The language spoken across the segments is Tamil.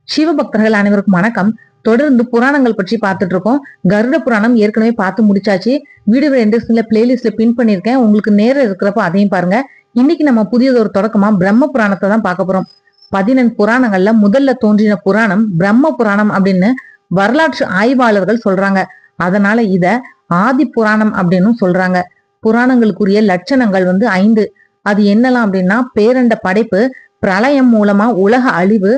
சிவபக்தர்கள் அனைவருக்கும் வணக்கம். தொடர்ந்து புராணங்கள் பற்றி பார்த்துட்டு இருக்கோம். கருட புராணம் ஏற்கனவே பார்த்து முடிச்சாச்சு. வீடியோ எண்டிங்ல பிளேலிஸ்ட்ல பின் பண்ணிருக்கேன். உங்களுக்கு நேரம் இருக்கிறப்ப அதையும் பாருங்க. இன்னைக்கு நம்ம புதியது ஒரு தொடக்கமா பிரம்ம புராணத்தை தான் பார்க்க போறோம். 14 புராணங்கள்ல முதல்ல தோன்றின புராணம் பிரம்ம புராணம் அப்படின்னு வரலாற்று ஆய்வாளர்கள் சொல்றாங்க. அதனால இத ஆதி புராணம் அப்படின்னு சொல்றாங்க. புராணங்களுக்குரிய லட்சணங்கள் 5. அது என்னலாம் அப்படின்னா, பேரண்ட படைப்பு, பிரளயம் மூலமா உலக அழிவு,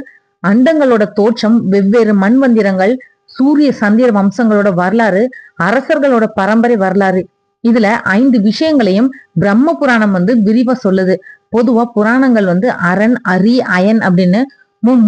அண்டங்களோட தோற்றம், வெவ்வேறு மண்வந்திரங்கள், சூரிய சந்திர வம்சங்களோட வரலாறு, அரசர்களோட பரம்பரை வரலாறு. இதுல 5 விஷயங்களையும் பிரம்ம புராணம் விரிவா சொல்லுது. பொதுவா புராணங்கள் அரண், அரி, அயன் அப்படின்னு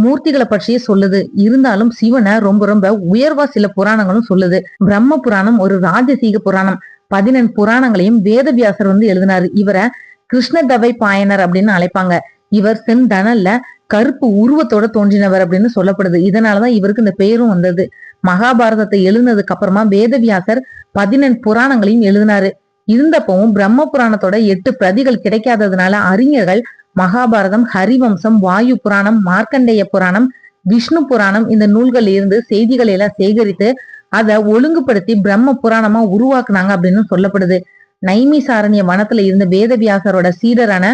மூர்த்திகளை பற்றியே சொல்லுது. இருந்தாலும் சிவனை ரொம்ப ரொம்ப உயர்வா சில புராணங்களும் சொல்லுது. பிரம்ம புராணம் ஒரு ராஜசீக புராணம். 14 புராணங்களையும் வேதவியாசர் எழுதினாரு. இவரை கிருஷ்ணதவை பாயனர் அப்படின்னு அழைப்பாங்க. இவர் செந்தனல்ல கருப்பு உருவத்தோட தோன்றினவர் அப்படின்னு சொல்லப்படுது. இதனாலதான் இவருக்கு இந்த பெயரும் வந்தது. மகாபாரதத்தை எழுதினதுக்கு அப்புறமா வேதவியாசர் 14 புராணங்களையும் எழுதினாரு. இருந்தப்பவும் பிரம்ம புராணத்தோட 8 பிரதிகள் கிடைக்காததுனால அறிஞர்கள் மகாபாரதம், ஹரிவம்சம், வாயு புராணம், மார்க்கண்டேய புராணம், விஷ்ணு புராணம் இந்த நூல்கள் இருந்து செய்திகளை எல்லாம் சேகரித்து அதை ஒழுங்குபடுத்தி பிரம்ம புராணமா உருவாக்குனாங்க அப்படின்னு சொல்லப்படுது. நைமிசாரண்ய வனத்துல இருந்த வேதவியாசரோட சீடரான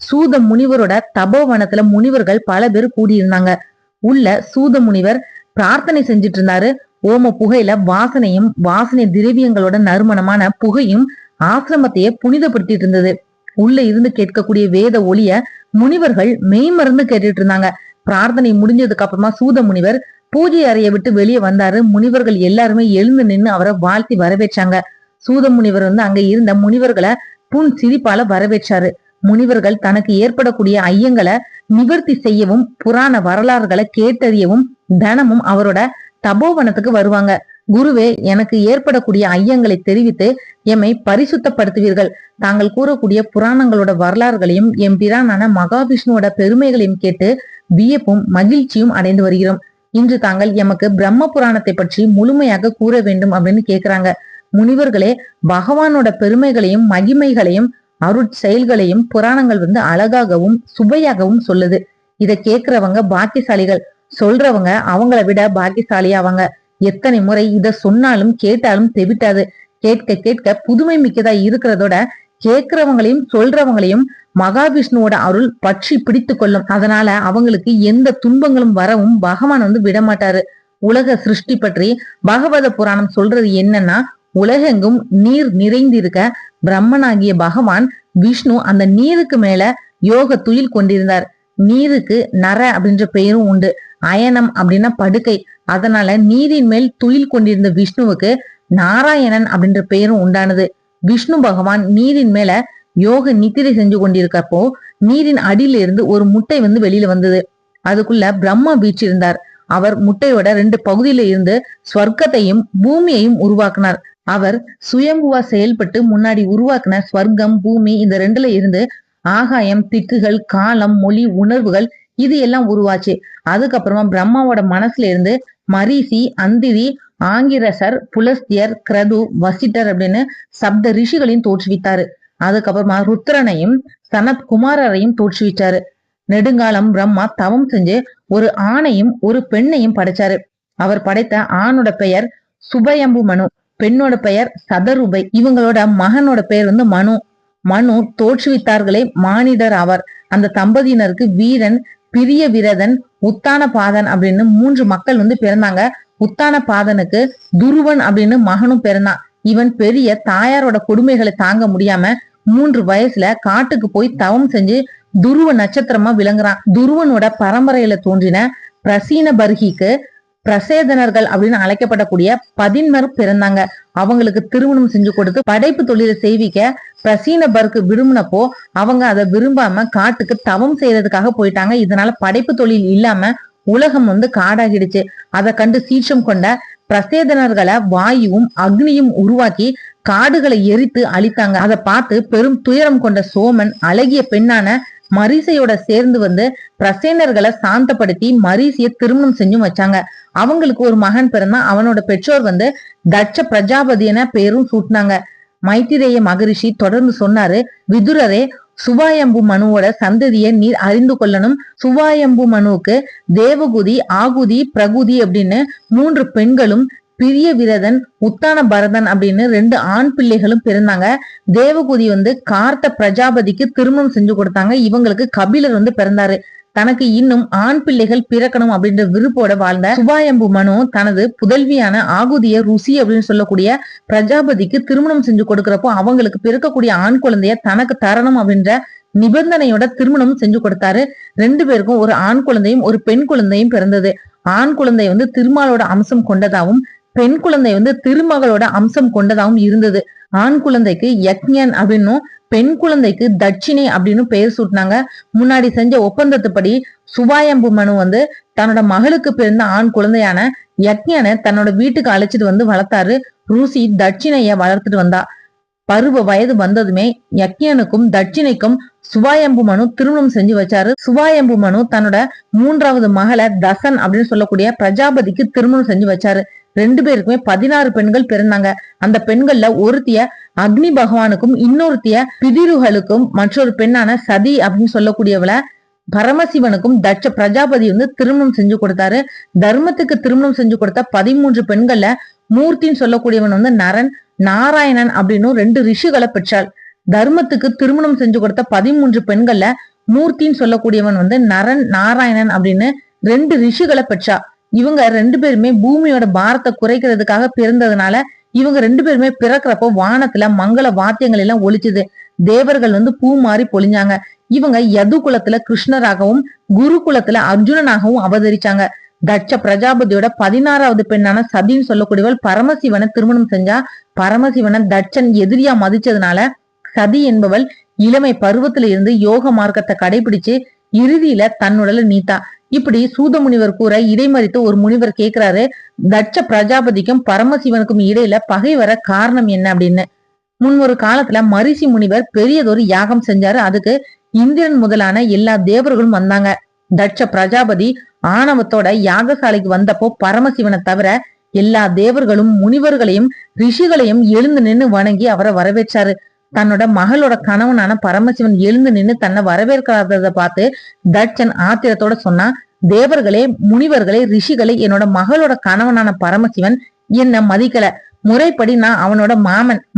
சூத முனிவரோட தபோவனத்துல முனிவர்கள் பல பேர் கூடியிருந்தாங்க. உள்ள சூத முனிவர் பிரார்த்தனை செஞ்சிட்டு இருந்தாரு. ஓம புகையில வாசனையும் வாசனை திரவியங்களோட நறுமணமான புகையும் ஆசிரமத்தையே புனிதப்படுத்திட்டு இருந்தது. உள்ள இருந்து கேட்கக்கூடிய வேத ஒளிய முனிவர்கள் மெய்மறந்து கேட்டுட்டு இருந்தாங்க. பிரார்த்தனை முடிஞ்சதுக்கு அப்புறமா சூத முனிவர் பூஜை அறையை விட்டு வெளியே வந்தாரு. முனிவர்கள் எல்லாருமே எழுந்து நின்று அவரை வாழ்த்தி வரவேற்றாங்க. சூத முனிவர் அங்க இருந்த முனிவர்களை புன் சிரிப்பால வரவேற்றாரு. முனிவர்கள் தனக்கு ஏற்படக்கூடிய ஐயங்களை நிவர்த்தி செய்யவும் புராண வரலாறுகளை கேட்டறியவும் தினமும் அவரோட தபோவனத்துக்கு வருவாங்க. குருவே, எனக்கு ஏற்படக்கூடிய ஐயங்களை தெரிவித்து எம்மை பரிசுத்தப்படுத்துவீர்கள். தாங்கள் கூறக்கூடிய புராணங்களோட வரலாறுகளையும் எம் பிரானான மகாவிஷ்ணுவோட பெருமைகளையும் கேட்டு வியப்பும் மகிழ்ச்சியும் அடைந்து வருகிறோம். இன்று தாங்கள் எமக்கு பிரம்ம புராணத்தை பற்றி முழுமையாக கூற வேண்டும் அப்படின்னு கேக்குறாங்க. முனிவர்களே, பகவானோட பெருமைகளையும் மகிமைகளையும் அருட்செயல்களையும் புராணங்கள் அழகாகவும் சுவையாகவும் சொல்லுது. இத கேக்குறவங்க பாக்கியசாலிகள், சொல்றவங்க அவங்கள விட பாக்கியசாலியாவாங்க. எத்தனை முறை இத சொன்னாலும் கேட்டாலும் தெவிட்டாது. கேட்க கேட்க புதுமை மிக்கதா இருக்கிறதோட கேக்குறவங்களையும் சொல்றவங்களையும் மகாவிஷ்ணுவோட அருள் பற்றி பிடித்து கொள்ளும். அதனால அவங்களுக்கு எந்த துன்பங்களும் வரவும் பகவான் விடமாட்டாரு. உலக சிருஷ்டி பற்றி பகவத புராணம் சொல்றது என்னன்னா, உலகெங்கும் நீர் நிறைந்திருக்க பிரம்மனாகிய பகவான் விஷ்ணு அந்த நீருக்கு மேல யோக துயில் கொண்டிருந்தார். நீருக்கு நர அப்படின்ற பெயரும் உண்டு. அயனம் அப்படின்னா படுக்கை. அதனால நீரின் மேல் துயில் கொண்டிருந்த விஷ்ணுவுக்கு நாராயணன் அப்படின்ற பெயரும் உண்டானது. விஷ்ணு பகவான் நீரின் மேல யோக நித்திரை செஞ்சு கொண்டிருக்கப்போ நீரின் அடியில இருந்து ஒரு முட்டை வெளியில வந்தது. அதுக்குள்ள பிரம்மா வீற்றிருந்தார். அவர் முட்டையோட 2 பகுதியில இருந்து ஸ்வர்க்கத்தையும் பூமியையும் உருவாக்குனார். அவர் சுயம்புவா செயல்பட்டு முன்னாடி உருவாக்குன ஸ்வர்க்கம், பூமி இந்த 2ல இருந்து ஆகாயம், திக்குகள், காலம், மொழி, உணர்வுகள் இது எல்லாம் உருவாச்சு. அதுக்கப்புறமா பிரம்மாவோட மனசுல இருந்து மரீசி, அந்திரி, ஆங்கிரசர், புலஸ்தியர், கிரது, வசிட்டர் அப்படின்னு சப்த ரிஷிகளையும் தோற்றுவித்தாரு. அதுக்கப்புறமா ருத்ரனையும் சனத் குமாரரையும் தோற்றுவிச்சாரு. நெடுங்காலம் பிரம்மா தவம் செஞ்சு ஒரு ஆணையும் ஒரு பெண்ணையும் படைச்சாரு. அவர் படைத்த ஆணோட பெயர் சுபயம்பு மனு, பெண்ணோட பெயர் சதருபை. இவங்களோட மகனோட பெயர் மனு. மனு தோற்றுவித்தார்களே மானிடர் ஆவார். அந்த தம்பதியினருக்கு வீரன், பிரிய விரதன், உத்தான பாதன் அப்படின்னு 3 மக்கள் பிறந்தாங்க. உத்தான பாதனுக்கு துருவன் அப்படின்னு மகனும் பிறந்தான். இவன் பெரிய தாயாரோட கொடுமைகளை தாங்க முடியாம 3 வயசுல காட்டுக்கு போய் தவம் செஞ்சு துருவ நட்சத்திரமா விளங்குறான். துருவனோட பரம்பரையில தோன்றின பிரசீன பர்கிக்கு பிரசேதனர்கள் அப்படின்னு அழைக்கப்படக்கூடிய 11 பிறந்தாங்க. அவங்களுக்கு திருமணம் செஞ்சு கொடுத்து படைப்பு தொழிலை செய்விக்க பிரசீனபர்க்கு விரும்பினப்போ அவங்க அதை விரும்பாம காட்டுக்கு தவம் செய்யறதுக்காக போயிட்டாங்க. இதனால படைப்பு தொழில் இல்லாம உலகம் காடாகிடுச்சு. அதை கண்டு சீற்றம் கொண்ட பிரசேதனர்களை வாயுவும் அக்னியும் உருவாக்கி காடுகளை எரித்து அழித்தாங்க. அதை பார்த்து பெரும் துயரம் கொண்ட சோமன் அழகிய பெண்ணான மரீசையோட சேர்ந்து பிரசேனர்களை சாந்தப்படுத்தி மரீசிய திருமணம் செஞ்சும் வச்சாங்க. அவங்களுக்கு ஒரு மகன் பிறந்தான். அவனோட பெற்றோர் தட்ச பிரஜாபதி என பேரும் சூட்டினாங்க. மைத்திரேய மகரிஷி தொடர்ந்து சொன்னாரு, விதுரரே, சுவாயம்பு மனுவோட சந்ததியை நீர் அறிந்து கொள்ளணும். சுவாயம்பு மனுவுக்கு தேவகுதி, ஆகுதி, பிரகுதி அப்படின்னு 3 பெண்களும், பிரிய விரதன், உத்தான பரதன் அப்படின்னு 2 ஆண் பிள்ளைகளும் பிறந்தாங்க. தேவகுதி கார்த்த பிரஜாபதிக்கு திருமணம் செஞ்சு கொடுத்தாங்க. இவங்களுக்கு கபிலர் பிறந்தாரு. தனக்கு இன்னும் ஆண் பிள்ளைகள் பிறக்கணும் அப்படின்ற விருப்போட வாழ்ந்த சுவாயம்பு மனு தனது புதல்வியான ஆகுதிய ருசி அப்படின்னு சொல்லக்கூடிய பிரஜாபதிக்கு திருமணம் செஞ்சு கொடுக்கிறப்போ அவங்களுக்கு பிறக்கக்கூடிய ஆண் குழந்தைய தனக்கு தரணும் அப்படின்ற நிபந்தனையோட திருமணம் செஞ்சு கொடுத்தாரு. 2 பேருக்கும் ஒரு ஆண் குழந்தையும் ஒரு பெண் குழந்தையும் பிறந்தது. ஆண் குழந்தை திருமாலோட அம்சம் கொண்டதாகவும் பெண் குழந்தை திருமகளோட அம்சம் கொண்டதாகவும் இருந்தது. ஆண் குழந்தைக்கு யக்ஞன் அப்படின்னும் பெண் குழந்தைக்கு தட்சிணை அப்படின்னு பெயர் சூட்டினாங்க. முன்னாடி செஞ்ச ஒப்பந்தத்துப்படி சுவாயம்பு மனு தன்னோட மகளுக்கு பிறந்த ஆண் குழந்தையான யக்ஞனை தன்னோட வீட்டுக்கு அழைச்சிட்டு வளர்த்தாரு. ருசி தட்சிணைய வளர்த்துட்டு வந்தா. பருவ வயது வந்ததுமே யக்ஞனுக்கும் தட்சிணைக்கும் சுவாயம்பு மனு திருமணம் செஞ்சு வச்சாரு. சுவாயம்பு மனு தன்னோட 3வது மகளை தசன் அப்படின்னு சொல்லக்கூடிய பிரஜாபதிக்கு திருமணம் செஞ்சு வச்சாரு. 2 பேருக்குமே 16 பெண்கள் பிறந்தாங்க. அந்த பெண்கள்ல ஒருத்திய அக்னி பகவானுக்கும் இன்னொருத்திய பிதிருகளுக்கும் மற்றொரு பெண்ணான சதி அப்படின்னு சொல்லக்கூடியவள பரமசிவனுக்கும் தட்ச பிரஜாபதி திருமணம் செஞ்சு கொடுத்தாரு. தர்மத்துக்கு திருமணம் செஞ்சு கொடுத்த 13 பெண்கள்ல மூர்த்தின்னு சொல்லக்கூடியவன் நரன், நாராயணன் அப்படின்னு 2 ரிஷிகளை பெற்றாள். தர்மத்துக்கு திருமணம் செஞ்சு கொடுத்த 13 பெண்கள்ல மூர்த்தின்னு சொல்லக்கூடியவன் நரன், நாராயணன் அப்படின்னு 2 ரிஷிகளை பெற்றா. இவங்க 2 பேருமே பூமியோட பாரத்தை குறைக்கிறதுக்காக பிறந்ததுனால இவங்க 2 பேருமே பிறக்கிறப்போ வானத்துல மங்கள வாத்தியங்கள் எல்லாம் ஒழிச்சுது. தேவர்கள் பூ மாறி பொழிஞ்சாங்க. இவங்க யது குலத்துல கிருஷ்ணராகவும் குரு குலத்துல அர்ஜுனனாகவும் அவதரிச்சாங்க. தட்ச பிரஜாபதியோட 16வது பெண்ணான சதின்னு சொல்லக்கூடியவள் பரமசிவனை திருமணம் செஞ்சா. பரமசிவனை தட்சன் எதிரியா மதிச்சதுனால சதி என்பவள் இளமை பருவத்தில இருந்து யோக மார்க்கத்தை கடைபிடிச்சு இறுதியில தன்னுடல நீத்தா. இப்படி சூத முனிவர் கூற இடைமறித்து ஒரு முனிவர் கேக்குறாரு, தட்ச பிரஜாபதிக்கும் பரமசிவனுக்கும் இடையில பகை வர காரணம் என்ன அப்படின்னு. முன்னொரு காலத்துல மரிசி முனிவர் பெரியதொரு யாகம் செஞ்சாரு. அதுக்கு இந்திரன் முதலான எல்லா தேவர்களும் வந்தாங்க. தட்ச பிரஜாபதி ஆணவத்தோட யாகசாலைக்கு வந்தப்போ பரமசிவனை தவிர எல்லா தேவர்களும் முனிவர்களையும் ரிஷிகளையும் எழுந்து நின்னு வணங்கி அவரை வரவேற்றாரு. தன்னோட மகளோட கணவனான பரமசிவன் எழுந்து நின்னு தன்னை வரவேற்காததை பார்த்து தட்சன் ஆத்திரத்தோட சொன்னா, தேவர்களே, முனிவர்களே, ரிஷிகளே, என்னோட மகளோட கணவனான பரமசிவன் என்ன மதிக்கல. முறைப்படி நான் அவனோட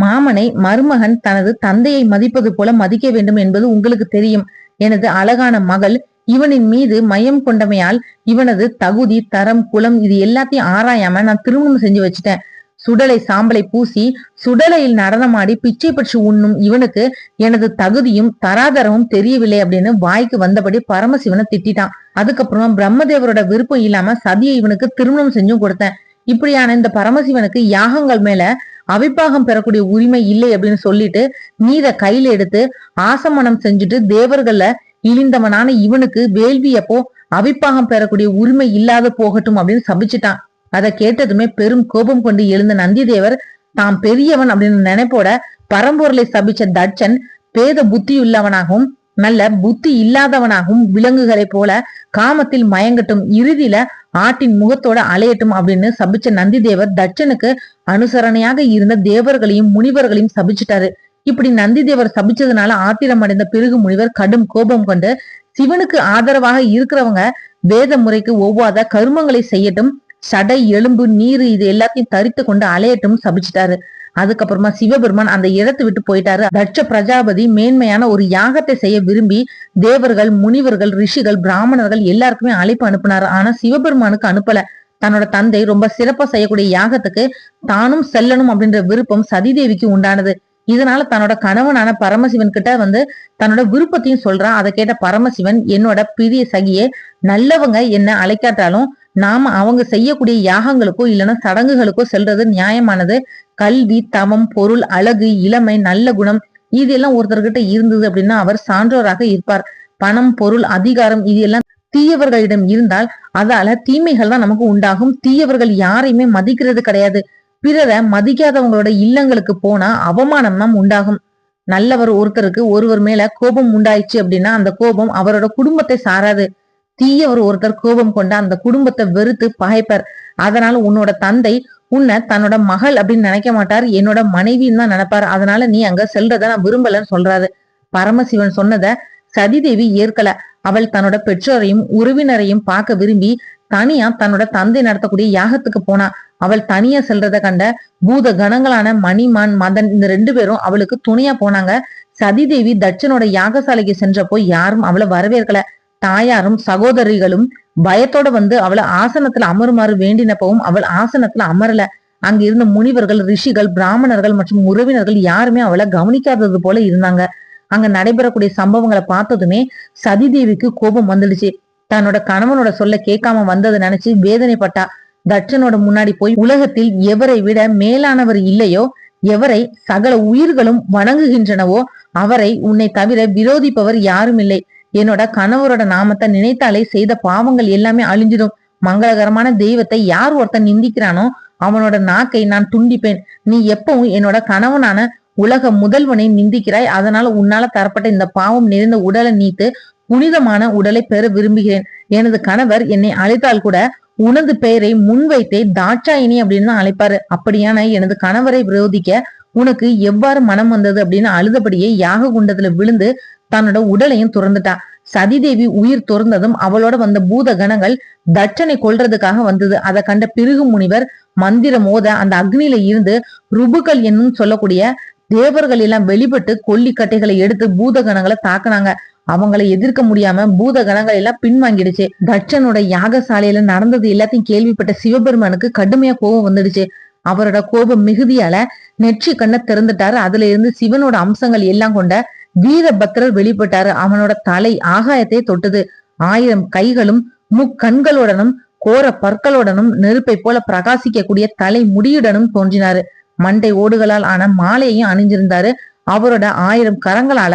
மாமனை மருமகன் தனது தந்தையை மதிப்பது போல மதிக்க வேண்டும் என்பது உங்களுக்கு தெரியும். எனது அழகான மகள் இவனின் மீது மையம் கொண்டமையால் இவனது தகுதி, தரம், குலம் இது எல்லாத்தையும் ஆராயாம நான் திருமணம் செஞ்சு வச்சுட்டேன். சுடலை சாம்பலை பூசி சுடலையில் நடனமாடி பிச்சை பற்றி உண்ணும் இவனுக்கு எனது தகுதியும் தராதரமும் தெரியவில்லை அப்படின்னு வாய்க்கு வந்தபடி பரமசிவனை திட்டான். அதுக்கப்புறம் பிரம்மதேவரோட விருப்பம் இல்லாம சதியை இவனுக்கு திருமணம் செஞ்சும் கொடுத்தேன். இப்படியான இந்த பரமசிவனுக்கு யாகங்கள் மேல அவிப்பாகம் பெறக்கூடிய உரிமை இல்லை அப்படின்னு சொல்லிட்டு நீரை கையில எடுத்து ஆசமனம் செஞ்சுட்டு தேவர்கள்ல இழிந்தவனான இவனுக்கு வேள்வியப்போ அவிப்பாகம் பெறக்கூடிய உரிமை இல்லாத போகட்டும் அப்படின்னு சபிச்சுட்டான். அதை கேட்டதுமே பெரும் கோபம் கொண்டு எழுந்த நந்தி தேவர் தாம் பெரியவன் அப்படின்னு நினைப்போட பரம்பொருளை சபிச்ச தட்சன் பேத புத்தியுள்ளவனாகவும் நல்ல புத்தி இல்லாதவனாகவும் விலங்குகளை போல காமத்தில் மயங்கட்டும், இறுதியில ஆட்டின் முகத்தோட அலையட்டும் அப்படின்னு சபிச்ச நந்தி தேவர் தட்சனுக்கு அனுசரணையாக இருந்த தேவர்களையும் முனிவர்களையும் சபிச்சுட்டாரு. இப்படி நந்தி தேவர் சபிச்சதுனால ஆத்திரம் அடைந்த பிருகு முனிவர் கடும் கோபம் கொண்டு சிவனுக்கு ஆதரவாக இருக்கிறவங்க வேத முறைக்கு ஒவ்வாத கருமங்களை செய்யட்டும், சடை, எலும்பு, நீரு இது எல்லாத்தையும் தரித்து கொண்டு அலையட்டும் சபிச்சிட்டாரு. அதுக்கப்புறமா சிவபெருமான் அந்த இடத்தை விட்டு போயிட்டாரு. தட்ச பிரஜாபதி மேன்மையான ஒரு யாகத்தை செய்ய விரும்பி தேவர்கள், முனிவர்கள், ரிஷிகள், பிராமணர்கள் எல்லாருக்குமே அழைப்பு அனுப்புனாரு. ஆனா சிவபெருமானுக்கு அனுப்பல. தன்னோட தந்தை ரொம்ப சிறப்பா செய்யக்கூடிய யாகத்துக்கு தானும் செல்லணும் அப்படின்ற விருப்பம் சதிதேவிக்கு உண்டானது. இதனால தன்னோட கணவனான பரமசிவன் கிட்ட தன்னோட விருப்பத்தையும் சொல்றான். அதை கேட்ட பரமசிவன், என்னோட பிரிய சகியே, நல்லவங்க என்ன அழைக்காட்டாலும் நாம அவங்க செய்யக்கூடிய யாகங்களுக்கோ இல்லைன்னா சடங்குகளுக்கோ செல்றது நியாயமானது. கல்வி, தவம், பொருள், அழகு, இளமை, நல்ல குணம் இதெல்லாம் ஒருத்தர்கிட்ட இருந்தது அப்படின்னா அவர் சான்றோராக இருப்பார். பணம், பொருள், அதிகாரம் இது எல்லாம் தீயவர்களிடம் இருந்தால் அதால தீமைகள் தான் நமக்கு உண்டாகும். தீயவர்கள் யாரையுமே மதிக்கிறது கிடையாது. பிறரை மதிக்காதவங்களோட இல்லங்களுக்கு போனா அவமானம் தான் உண்டாகும். நல்லவர் ஒருத்தருக்கு ஒருவர் மேல கோபம் உண்டாயிடுச்சு அப்படின்னா அந்த கோபம் அவரோட குடும்பத்தை சாராது. தீயவர் ஒருத்தர் கோபம் கொண்டா அந்த குடும்பத்தை வெறுத்து பகைப்பர். அதனால உன்னோட தந்தை உன்னை தன்னோட மகள் அப்படின்னு நினைக்க மாட்டார், என்னோட மனைவின்னு தான் நினைப்பாரு. அதனால நீ அங்க செல்றத நான் விரும்பலன்னு சொல்றாரு. பரமசிவன் சொன்னத சதிதேவி ஏற்கல. அவள் தன்னோட பெற்றோரையும் உறவினரையும் பார்க்க விரும்பி தனியா தன்னோட தந்தை நடத்தக்கூடிய யாகத்துக்கு போனா. அவள் தனியா செல்றத கண்ட பூத கணங்களான மணிமான், மதன் இந்த 2 பேரும் அவளுக்கு துணையா போனாங்க. சதிதேவி தட்சனோட யாகசாலைக்கு சென்றப்போ யாரும் அவளை வரவேற்கல. தாயாரும் சகோதரிகளும் பயத்தோட வந்து அவளை ஆசனத்துல அமருமாறு வேண்டினப்பவும் அவள் ஆசனத்துல அமரல. அங்க இருந்த முனிவர்கள், ரிஷிகள், பிராமணர்கள் மற்றும் உறவினர்கள் யாருமே அவளை கவனிக்காதது போல இருந்தாங்க. அங்க நடைபெறக்கூடிய சம்பவங்களை பார்த்ததுமே சதிதேவிக்கு கோபம் வந்துடுச்சு. தன்னோட கணவனோட சொல்ல கேட்காம வந்ததை நினைச்சு வேதனைப்பட்டா. தட்சனோட முன்னாடி போய் உலகத்தில் எவரை விட மேலானவர் இல்லையோ, எவரை சகல உயிர்களும் வணங்குகின்றனவோ அவரை உன்னை தவிர விரோதிப்பவர் யாரும் இல்லை. என்னோட கணவரோட நாமத்தை நினைத்தாலே செய்த பாவங்கள் எல்லாமே அழிஞ்சிடும். மங்களகரமான தெய்வத்தை யார் ஒருத்தன் நிந்திக்கிறானோ அவனோட நாக்கை நான் துண்டிப்பேன். நீ எப்பவும் என்னோட கணவனான உலக முதல்வனை நிந்திக்கிறாய். அதனால உன்னால தரப்பட்ட இந்த பாவம் நிறைந்த உடலை நீத்து புனிதமான உடலை பெற விரும்புகிறேன். எனது கணவர் என்னை அழைத்தால் கூட உனது பெயரை முன்வைத்தே தாட்சாயினி அப்படின்னு தான் அழைப்பாரு. அப்படியான எனது கணவரை விரோதிக்க உனக்கு எவ்வாறு மனம் வந்தது அப்படின்னு அழுதபடியே யாக குண்டத்துல விழுந்து தன்னோட உடலையும் துறந்துட்டா. சதிதேவி உயிர் துறந்ததும் அவளோட வந்த பூத கணங்கள் தட்சனை கொல்றதுக்காக வந்தது. அதை கண்ட பிருகு முனிவர் மந்திரம் ஓத அந்த அக்னியில இருந்து ருபுக்கள் என்னும் சொல்லக்கூடிய தேவர்கள் எல்லாம் வெளிப்பட்டு கொல்லிக்கட்டைகளை எடுத்து பூத கணங்களை தாக்குனாங்க. அவங்களை எதிர்க்க முடியாம பூத கணங்கள் எல்லாம் பின்வாங்கிடுச்சு. தட்சனோட யாகசாலையில நடந்தது எல்லாத்தையும் கேள்விப்பட்ட சிவபெருமானுக்கு கடுமையா கோபம் வந்துடுச்சு. அவரோட கோபம் மிகுதியால நெற்றி கண்ணை திறந்துட்டாரு. அதுல இருந்து சிவனோட அம்சங்கள் எல்லாம் கொண்ட வீரபத்ரர் வெளிப்பட்டாரு. அவனோட தலை ஆகாயத்தை தொட்டது. 1000 கைகளும் முக்கண்களுடனும் கோர பற்களுடனும் நெருப்பை போல பிரகாசிக்கக்கூடிய தலை முடியுடனும் தோன்றினாரு. மண்டை ஓடுகளால் ஆன மாலையையும் அணிஞ்சிருந்தாரு. அவரோட 1000 கரங்களால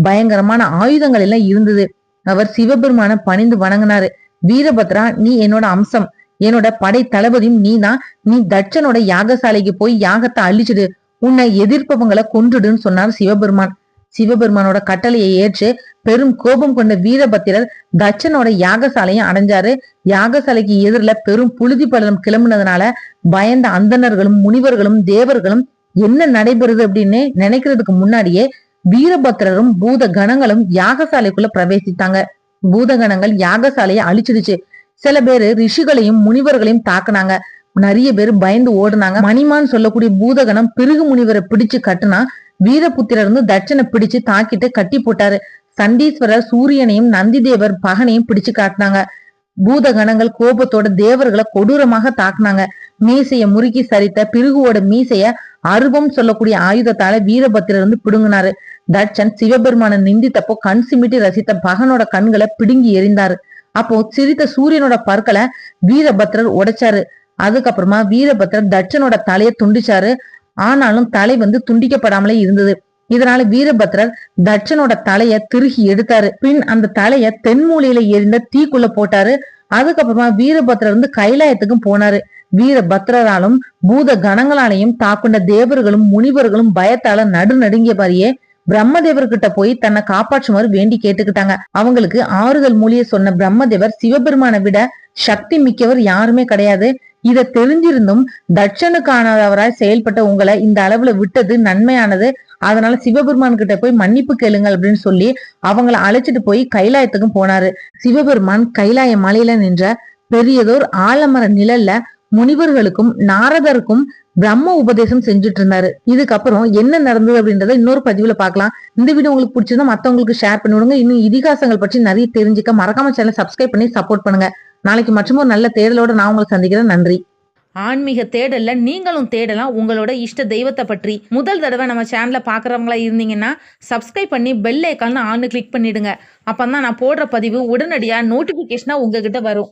பயங்கரமான ஆயுதங்கள் எல்லாம் இருந்தது. அவர் சிவபெருமான பணிந்து வணங்கினாரு. வீரபத்ரா, நீ என்னோட அம்சம், என்னோட படை தளபதியும் நீதான். நீ தட்சனோட யாகசாலைக்கு போய் யாகத்தை அழிச்சிடு, உன்னை எதிர்ப்பவங்களை கொன்றுடுன்னு சொன்னார் சிவபெருமான். சிவபெருமானோட கட்டளையை ஏற்று பெரும் கோபம் கொண்ட வீரபத்திரர் தட்சனோட யாகசாலையும் அடைஞ்சாரு. யாகசாலைக்கு எதிரில பெரும் புழுதி படலம் கிளம்புனதுனால பயந்த அந்தணர்களும் முனிவர்களும் தேவர்களும் என்ன நடைபெறுது அப்படின்னு நினைக்கிறதுக்கு முன்னாடியே வீரபத்திரரும் பூத கணங்களும் யாகசாலைக்குள்ள பிரவேசித்தாங்க. பூதகணங்கள் யாகசாலையை அழிச்சிடுச்சு. சில பேரு ரிஷிகளையும் முனிவர்களையும் தாக்குனாங்க. நிறைய பேர் பயந்து ஓடுனாங்க. மணிமான் சொல்லக்கூடிய பூதகணம் பிருகு முனிவரை பிடிச்சு கட்டுனா வீரபுத்திரர் வந்து தட்சனை பிடிச்சு தாக்கிட்டு கட்டி போட்டாரு. சண்டீஸ்வரர் சூரியனையும் நந்தி தேவர் பகனையும் பிடிச்சு காட்டினாங்க. பூதகணங்கள் கோபத்தோட தேவர்களை கொடூரமாக தாக்குனாங்க. மீசைய முறுக்கி சரித்த பிருகுவோட மீசைய அருவம் சொல்லக்கூடிய ஆயுதத்தால வீரபத்திரர் வந்து பிடுங்கினாரு. தட்சன் சிவபெருமான நிந்தித்தப்போ கண் சிமிட்டி ரசித்த பகனோட கண்களை பிடுங்கி எறிந்தாரு. அப்போ சிரித்த சூரியனோட பற்களை வீரபத்திரர் உடைச்சாரு. அதுக்கப்புறமா வீரபத்திரர் தட்சனோட தலையை துண்டிச்சாரு. ஆனாலும் தலை வந்து துண்டிக்கப்படாமலே இருந்தது. இதனால வீரபத்திரர் தட்சனோட தலைய திருகி எடுத்தாரு. பின் அந்த தலைய தென்மூலையில எரிந்த தீக்குள்ள போட்டாரு. அதுக்கப்புறமா வீரபத்திரர் வந்து கைலாயத்துக்கும் போனாரு. வீரபத்திரராலும் பூத கணங்களாலையும் தாக்குண்ட தேவர்களும் முனிவர்களும் பயத்தால நடுநடுங்கியபாரியே பிரம்மதேவர்கிட்ட போய் தன்னை காப்பாற்றுமாறு வேண்டி கேட்டுக்கிட்டாங்க. அவங்களுக்கு ஆறுதல் மொழிய சொன்ன பிரம்மதேவர் சிவபெருமானை விட சக்தி மிக்கவர் யாருமே கிடையாது. இத தெரிஞ்சிருந்தும் தட்சனுக்கானவராய் செயல்பட்ட உங்களை இந்த அளவுல விட்டது நன்மையானது. அதனால சிவபெருமான் கிட்ட போய் மன்னிப்பு கேளுங்கள் அப்படின்னு சொல்லி அவங்களை அழைச்சிட்டு போய் கைலாயத்துக்கும் போனாரு. சிவபெருமான் கைலாய மலையில நின்ற பெரியதோர் ஆலமர நிழல்ல முனிவர்களுக்கும் நாரதருக்கும் பிரம்ம உபதேசம் செஞ்சுட்டு இருந்தாரு. இதுக்கப்புறம் என்ன நடந்தது அப்படின்றத இன்னொரு பதிவுல பாக்கலாம். இந்த வீடியோ உங்களுக்கு பிடிச்சிருந்தா மத்தவங்களுக்கு ஷேர் பண்ணி விடுங்க. இன்னும் இதிகாசங்கள் பற்றி நிறைய தெரிஞ்சுக்க மறக்காம சேனல் சப்ஸ்கிரைப் பண்ணி சப்போர்ட் பண்ணுங்க. நாளைக்கு மற்றும் ஒரு நல்ல தேடலோட நான் உங்களை சந்திக்கிறேன். நன்றி. ஆன்மீக தேடல்ல நீங்களும் தேடலாம் உங்களோட இஷ்ட தெய்வத்தை பற்றி. முதல் தடவை நம்ம சேனலை பார்க்குறவங்களா இருந்தீங்கன்னா சப்ஸ்கிரைப் பண்ணி பெல் ஐக்கான் ஆன்னு கிளிக் பண்ணிடுங்க. அப்பதான் நான் போடுற பதிவு உடனடியாக நோட்டிஃபிகேஷனாக உங்ககிட்ட வரும்.